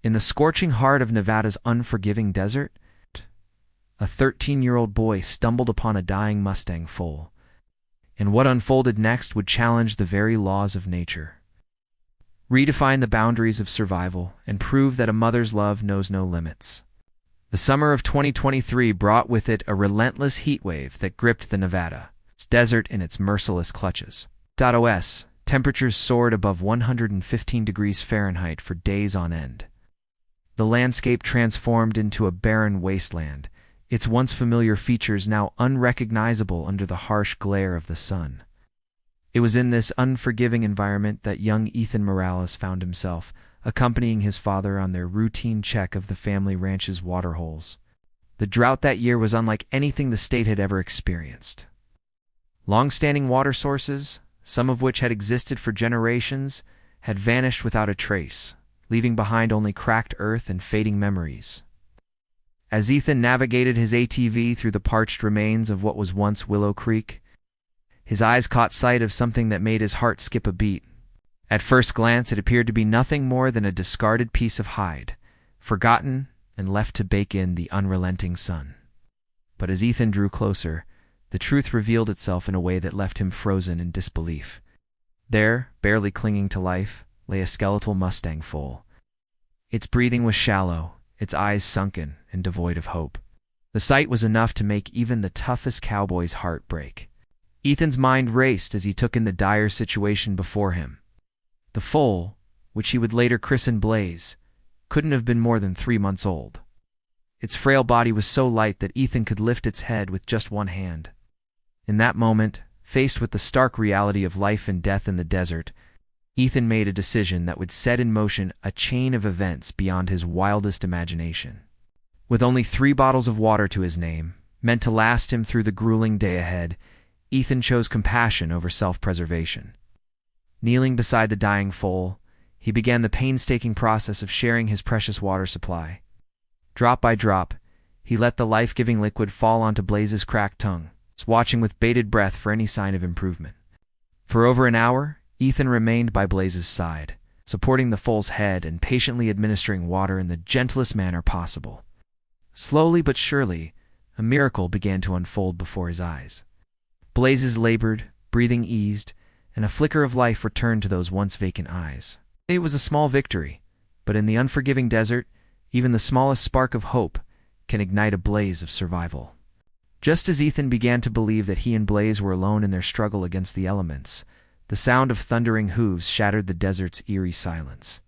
In the scorching heart of Nevada's unforgiving desert, a 13-year-old boy stumbled upon a dying Mustang foal, and what unfolded next would challenge the very laws of nature, redefine the boundaries of survival, and prove that a mother's love knows no limits. The summer of 2023 brought with it a relentless heatwave that gripped the Nevada's desert in its merciless clutches. Temperatures soared above 115 degrees Fahrenheit for days on end. The landscape transformed into a barren wasteland, its once familiar features now unrecognizable under the harsh glare of the sun. It was in this unforgiving environment that young Ethan Morales found himself, accompanying his father on their routine check of the family ranch's waterholes. The drought that year was unlike anything the state had ever experienced. Long-standing water sources, some of which had existed for generations, had vanished without a trace, leaving behind only cracked earth and fading memories. As Ethan navigated his ATV through the parched remains of what was once Willow Creek, his eyes caught sight of something that made his heart skip a beat. At first glance, it appeared to be nothing more than a discarded piece of hide, forgotten and left to bake in the unrelenting sun. But as Ethan drew closer, the truth revealed itself in a way that left him frozen in disbelief. There, barely clinging to life, lay a skeletal Mustang foal. Its breathing was shallow, its eyes sunken and devoid of hope. The sight was enough to make even the toughest cowboy's heart break. Ethan's mind raced as he took in the dire situation before him. The foal, which he would later christen Blaze, couldn't have been more than 3 months old. Its frail body was so light that Ethan could lift its head with just one hand. In that moment, faced with the stark reality of life and death in the desert, Ethan made a decision that would set in motion a chain of events beyond his wildest imagination. With only 3 bottles of water to his name, meant to last him through the grueling day ahead, Ethan chose compassion over self-preservation. Kneeling beside the dying foal, he began the painstaking process of sharing his precious water supply. Drop by drop, he let the life-giving liquid fall onto Blaze's cracked tongue, watching with bated breath for any sign of improvement. For over an hour, Ethan remained by Blaze's side, supporting the foal's head and patiently administering water in the gentlest manner possible. Slowly but surely, a miracle began to unfold before his eyes. Blaze's labored, breathing eased, and a flicker of life returned to those once vacant eyes. It was a small victory, but in the unforgiving desert, even the smallest spark of hope can ignite a blaze of survival. Just as Ethan began to believe that he and Blaze were alone in their struggle against the elements, the sound of thundering hooves shattered the desert's eerie silence.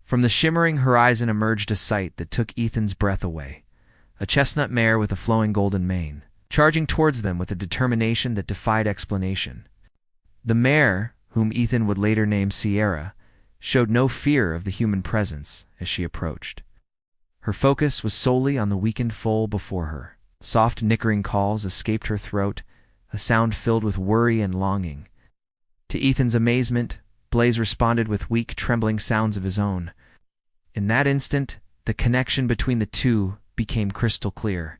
From the shimmering horizon emerged a sight that took Ethan's breath away, a chestnut mare with a flowing golden mane, charging towards them with a determination that defied explanation. The mare, whom Ethan would later name Sierra, showed no fear of the human presence as she approached. Her focus was solely on the weakened foal before her. Soft nickering calls escaped her throat, a sound filled with worry and longing. To Ethan's amazement, Blaze responded with weak, trembling sounds of his own. In that instant, the connection between the two became crystal clear.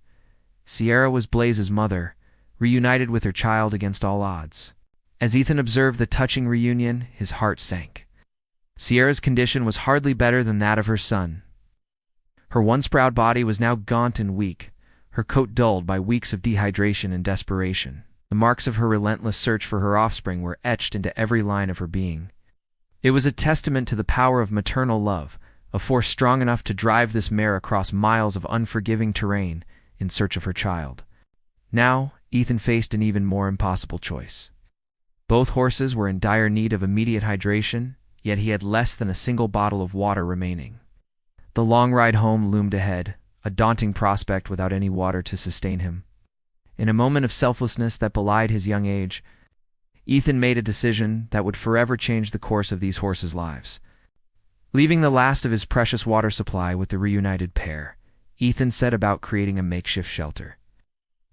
Sierra was Blaze's mother, reunited with her child against all odds. As Ethan observed the touching reunion, his heart sank. Sierra's condition was hardly better than that of her son. Her once proud body was now gaunt and weak, her coat dulled by weeks of dehydration and desperation. The marks of her relentless search for her offspring were etched into every line of her being. It was a testament to the power of maternal love, a force strong enough to drive this mare across miles of unforgiving terrain in search of her child. Now, Ethan faced an even more impossible choice. Both horses were in dire need of immediate hydration, yet he had less than a single bottle of water remaining. The long ride home loomed ahead, a daunting prospect without any water to sustain him. In a moment of selflessness that belied his young age, Ethan made a decision that would forever change the course of these horses' lives. Leaving the last of his precious water supply with the reunited pair, Ethan set about creating a makeshift shelter.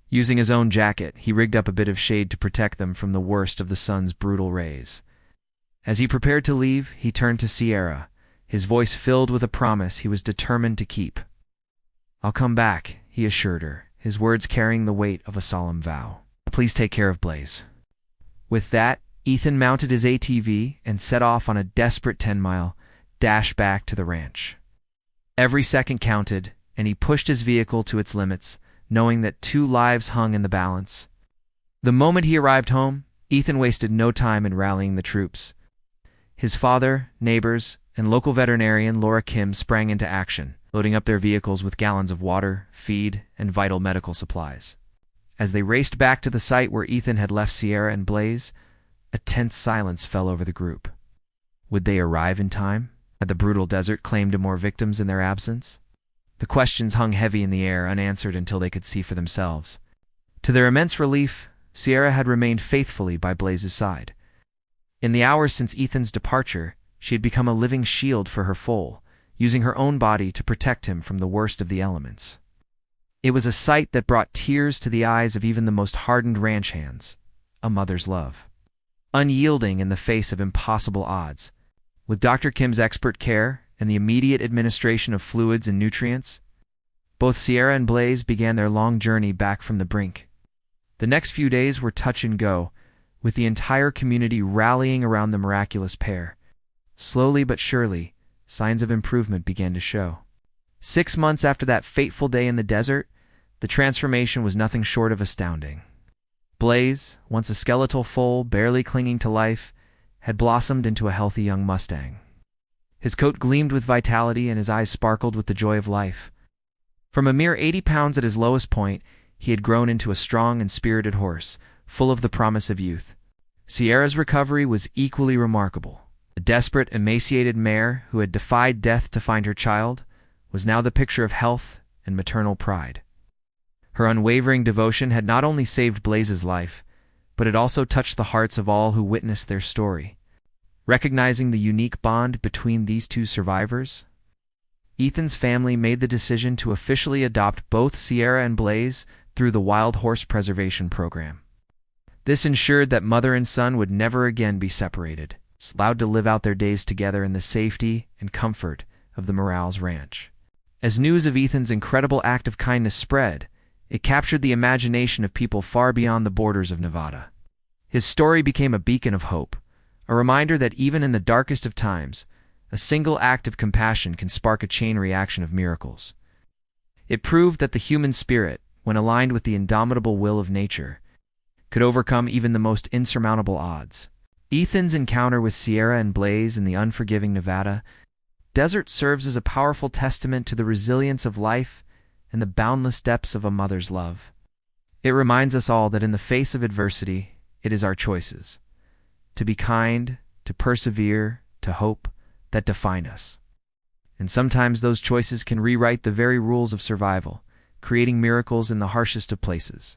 Using his own jacket, he rigged up a bit of shade to protect them from the worst of the sun's brutal rays. As he prepared to leave, he turned to Sierra, his voice filled with a promise he was determined to keep. "I'll come back," he assured her, his words carrying the weight of a solemn vow. "Please take care of Blaze." With that, Ethan mounted his ATV and set off on a desperate 10-mile dash back to the ranch. Every second counted, and he pushed his vehicle to its limits, knowing that 2 lives hung in the balance. The moment he arrived home, Ethan wasted no time in rallying the troops. His father, neighbors, and local veterinarian Laura Kim sprang into action, loading up their vehicles with gallons of water, feed, and vital medical supplies. As they raced back to the site where Ethan had left Sierra and Blaze, a tense silence fell over the group. Would they arrive in time? Had the brutal desert claimed more victims in their absence? The questions hung heavy in the air, unanswered until they could see for themselves. To their immense relief, Sierra had remained faithfully by Blaze's side. In the hours since Ethan's departure, she had become a living shield for her foal, using her own body to protect him from the worst of the elements. It was a sight that brought tears to the eyes of even the most hardened ranch hands, a mother's love. Unyielding in the face of impossible odds, with Dr. Kim's expert care and the immediate administration of fluids and nutrients, both Sierra and Blaze began their long journey back from the brink. The next few days were touch and go, with the entire community rallying around the miraculous pair. Slowly but surely, signs of improvement began to show. 6 months after that fateful day in the desert, the transformation was nothing short of astounding. Blaze, once a skeletal foal barely clinging to life, had blossomed into a healthy young Mustang. His coat gleamed with vitality and his eyes sparkled with the joy of life. From a mere 80 pounds at his lowest point, he had grown into a strong and spirited horse, full of the promise of youth. Sierra's recovery was equally remarkable. The desperate, emaciated mare who had defied death to find her child was now the picture of health and maternal pride. Her unwavering devotion had not only saved Blaze's life, but it also touched the hearts of all who witnessed their story. Recognizing the unique bond between these 2 survivors, Ethan's family made the decision to officially adopt both Sierra and Blaze through the Wild Horse Preservation Program. This ensured that mother and son would never again be separated, allowed to live out their days together in the safety and comfort of the Morales Ranch. As news of Ethan's incredible act of kindness spread, it captured the imagination of people far beyond the borders of Nevada. His story became a beacon of hope, a reminder that even in the darkest of times, a single act of compassion can spark a chain reaction of miracles. It proved that the human spirit, when aligned with the indomitable will of nature, could overcome even the most insurmountable odds. Ethan's encounter with Sierra and Blaze in the unforgiving Nevada desert serves as a powerful testament to the resilience of life and the boundless depths of a mother's love. It reminds us all that in the face of adversity, it is our choices, to be kind, to persevere, to hope, that define us. And sometimes those choices can rewrite the very rules of survival, creating miracles in the harshest of places.